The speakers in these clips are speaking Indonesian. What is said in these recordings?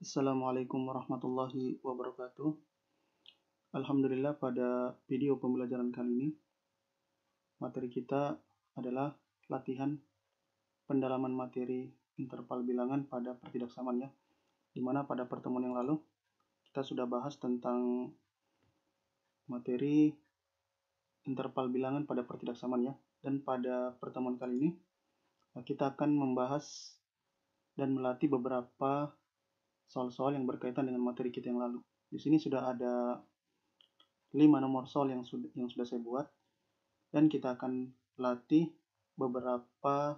Assalamualaikum warahmatullahi wabarakatuh. Alhamdulillah, pada video pembelajaran kali ini materi kita adalah latihan pendalaman materi interval bilangan pada pertidaksamaan ya. Dimana pada pertemuan yang lalu kita sudah bahas tentang materi interval bilangan pada pertidaksamaan ya. Dan pada pertemuan kali ini kita akan membahas dan melatih beberapa soal-soal yang berkaitan dengan materi kita yang lalu. Di sini sudah ada 5 nomor soal yang sudah saya buat, dan kita akan latih beberapa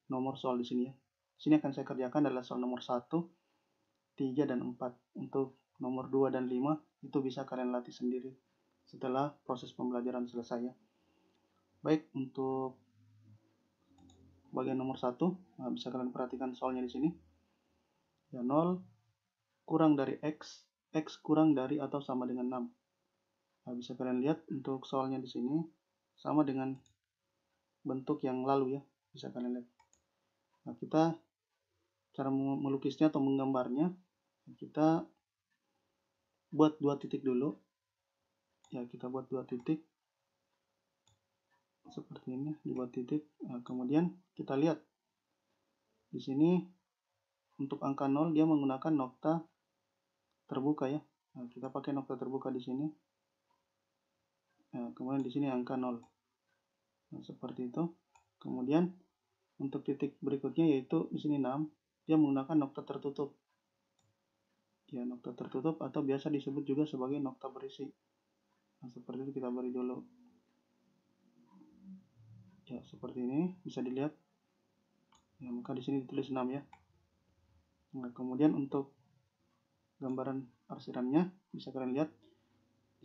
nomor soal di sini ya. Di sini akan saya kerjakan adalah soal nomor 1, 3, dan 4. Untuk nomor 2 dan 5 itu bisa kalian latih sendiri setelah proses pembelajaran selesai ya. Baik, untuk bagian nomor 1, bisa kalian perhatikan soalnya di sini. Ya, 0 kurang dari X, X kurang dari atau sama dengan 6. Nah, bisa kalian lihat untuk soalnya di sini sama dengan bentuk yang lalu ya, bisa kalian lihat. Nah, kita cara melukisnya atau menggambarnya, kita buat 2 titik dulu. Ya, kita buat 2 titik seperti ini, dibuat titik. Nah, kemudian kita lihat di sini untuk angka 0 dia menggunakan nokta terbuka ya. Nah, kita pakai nokta terbuka di sini. Nah, kemudian di sini angka 0. Nah, seperti itu. Kemudian untuk titik berikutnya yaitu di sini 6, dia menggunakan nokta tertutup. Ya, nokta tertutup atau biasa disebut juga sebagai nokta berisi. Nah, seperti itu kita beri dulu. Ya, seperti ini bisa dilihat. Ya, maka di sini ditulis 6 ya. Nah, kemudian untuk gambaran arsirannya bisa kalian lihat.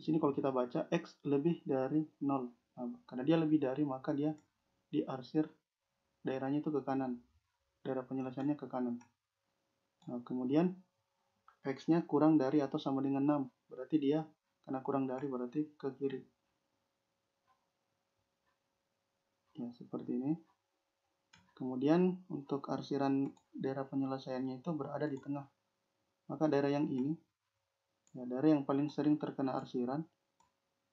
Di sini kalau kita baca X lebih dari 0. Nah, karena dia lebih dari, maka dia diarsir daerahnya itu ke kanan. Daerah penyelesaiannya ke kanan. Nah, kemudian X-nya kurang dari atau sama dengan 6. Berarti dia, karena kurang dari berarti ke kiri. Ya, seperti ini. Kemudian untuk arsiran daerah penyelesaiannya itu berada di tengah. Maka daerah yang ini, ya, daerah yang paling sering terkena arsiran,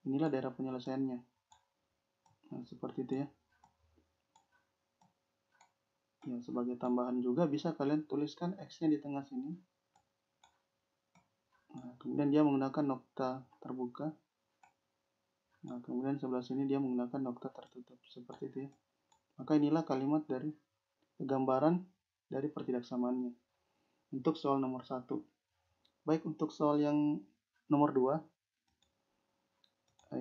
inilah daerah penyelesaiannya. Nah, seperti itu ya. Ya, sebagai tambahan juga bisa kalian tuliskan X-nya di tengah sini. Nah, kemudian dia menggunakan nokta terbuka. Nah, kemudian sebelah sini dia menggunakan nokta tertutup. Seperti itu ya. Maka inilah kalimat dari gambaran dari pertidaksamaannya untuk soal nomor 1. Baik, untuk soal yang nomor 2,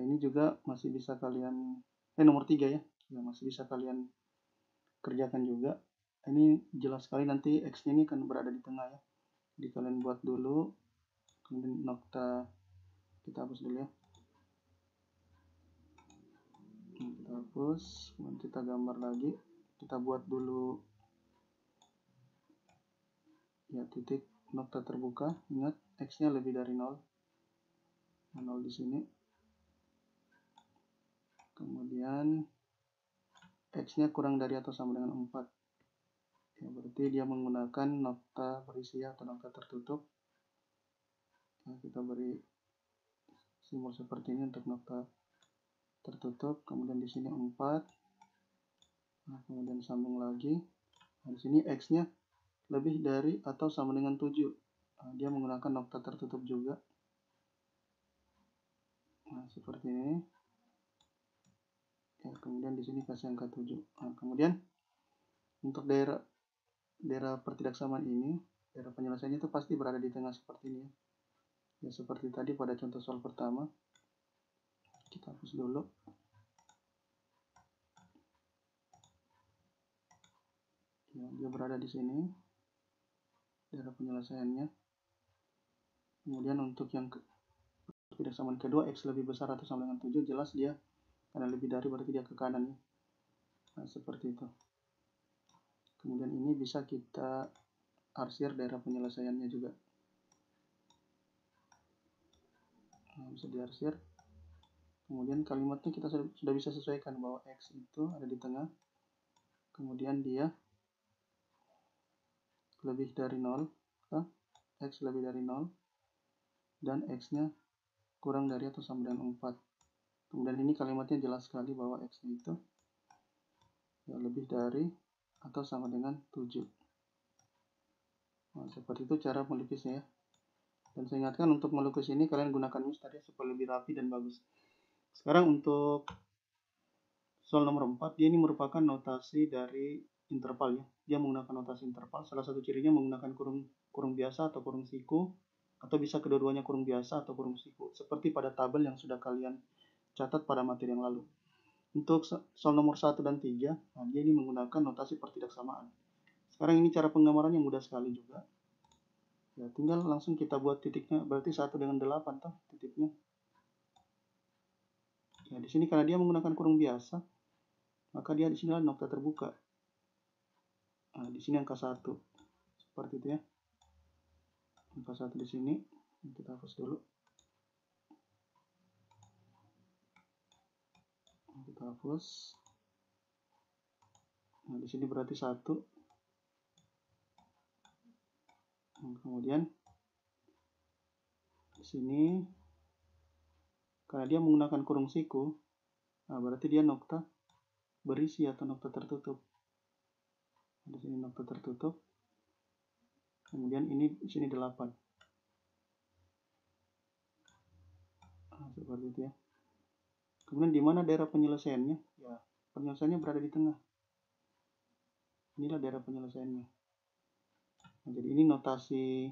ini juga masih bisa kalian nomor 3 ya. Ya, masih bisa kalian kerjakan juga. Ini jelas sekali nanti X-nya ini akan berada di tengah ya. Jadi kalian buat dulu, kemudian nokta kita hapus dulu ya. Kita hapus, kemudian kita gambar lagi. Kita buat dulu ya titik nokta terbuka. Ingat X-nya lebih dari 0. 0 di sini. Kemudian X-nya kurang dari atau sama dengan 4. Ya, berarti dia menggunakan nokta berisi atau nokta tertutup. Nah, kita beri simbol seperti ini untuk nokta tertutup. Kemudian di sini 4. Nah, kemudian sambung lagi. Nah, di sini X-nya lebih dari atau sama dengan 7. Nah, dia menggunakan nokta tertutup juga. Nah, seperti ini. Ya, kemudian di sini kasih angka 7. Nah, kemudian untuk daerah pertidaksamaan ini, daerah penyelesaiannya itu pasti berada di tengah seperti ini. Ya, seperti tadi pada contoh soal pertama. Kita hapus dulu. Ya, dia berada di sini. Daerah penyelesaiannya. Kemudian untuk yang pertidaksamaan kedua, X lebih besar atau sama dengan 7, jelas dia karena lebih dari berarti dia ke kanan ya. Nah, seperti itu. Kemudian ini bisa kita arsir daerah penyelesaiannya juga. Nah, bisa diarsir. Kemudian kalimatnya kita sudah bisa sesuaikan bahwa X itu ada di tengah. Kemudian dia lebih dari 0, X lebih dari 0 dan X-nya kurang dari atau sama dengan 4. Kemudian ini kalimatnya jelas sekali bahwa X-nya itu ya lebih dari atau sama dengan 7. Nah, seperti itu cara melukisnya ya. Dan saya ingatkan untuk melukis ini kalian gunakan mouse tadi supaya lebih rapi dan bagus. Sekarang untuk soal nomor 4, dia ini merupakan notasi dari interval ya. Dia menggunakan notasi interval. Salah satu cirinya menggunakan kurung biasa atau kurung siku, atau bisa kedua-duanya kurung biasa atau kurung siku, seperti pada tabel yang sudah kalian catat pada materi yang lalu. Untuk soal nomor 1 dan 3, nah dia ini menggunakan notasi pertidaksamaan. Sekarang ini cara penggambarannya mudah sekali juga. Ya, tinggal langsung kita buat titiknya, berarti 1 dengan 8 toh titiknya. Ya, di sini karena dia menggunakan kurung biasa, maka dia di sini adalah nokta terbuka. Nah, di sini angka 1. Seperti itu ya. Angka 1 di sini. Kita hapus dulu. Kita hapus. Nah, di sini berarti 1. Nah, kemudian di sini karena dia menggunakan kurung siku, nah berarti dia nokta berisi atau nokta tertutup. Di sini nokta tertutup. Kemudian ini di sini 8. Nah, seperti itu ya. Kemudian di mana daerah penyelesaiannya? Ya, penyelesaiannya berada di tengah. Inilah daerah penyelesaiannya. Nah, jadi ini notasi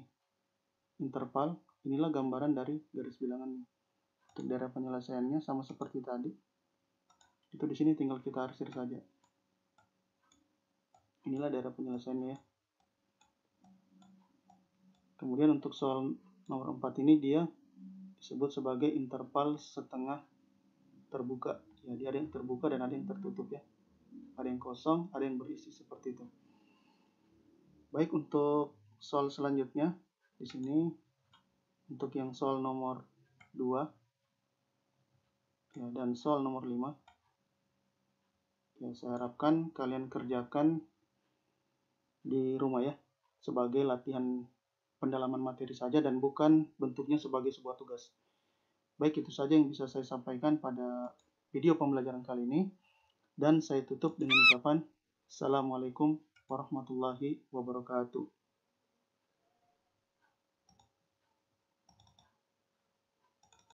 interval. Inilah gambaran dari garis bilangannya. Untuk daerah penyelesaiannya sama seperti tadi. Itu di sini tinggal kita arsir saja. Inilah daerah penyelesaiannya ya. Kemudian untuk soal nomor 4 ini dia disebut sebagai interval setengah terbuka. Ya, dia ada yang terbuka dan ada yang tertutup ya. Ada yang kosong, ada yang berisi seperti itu. Baik, untuk soal selanjutnya di sini untuk yang soal nomor 2 ya, dan soal nomor 5. Ya, saya harapkan kalian kerjakan di rumah ya, sebagai latihan pendalaman materi saja dan bukan bentuknya sebagai sebuah tugas. Baik, itu saja yang bisa saya sampaikan pada video pembelajaran kali ini. Dan saya tutup dengan ucapan Assalamualaikum warahmatullahi wabarakatuh.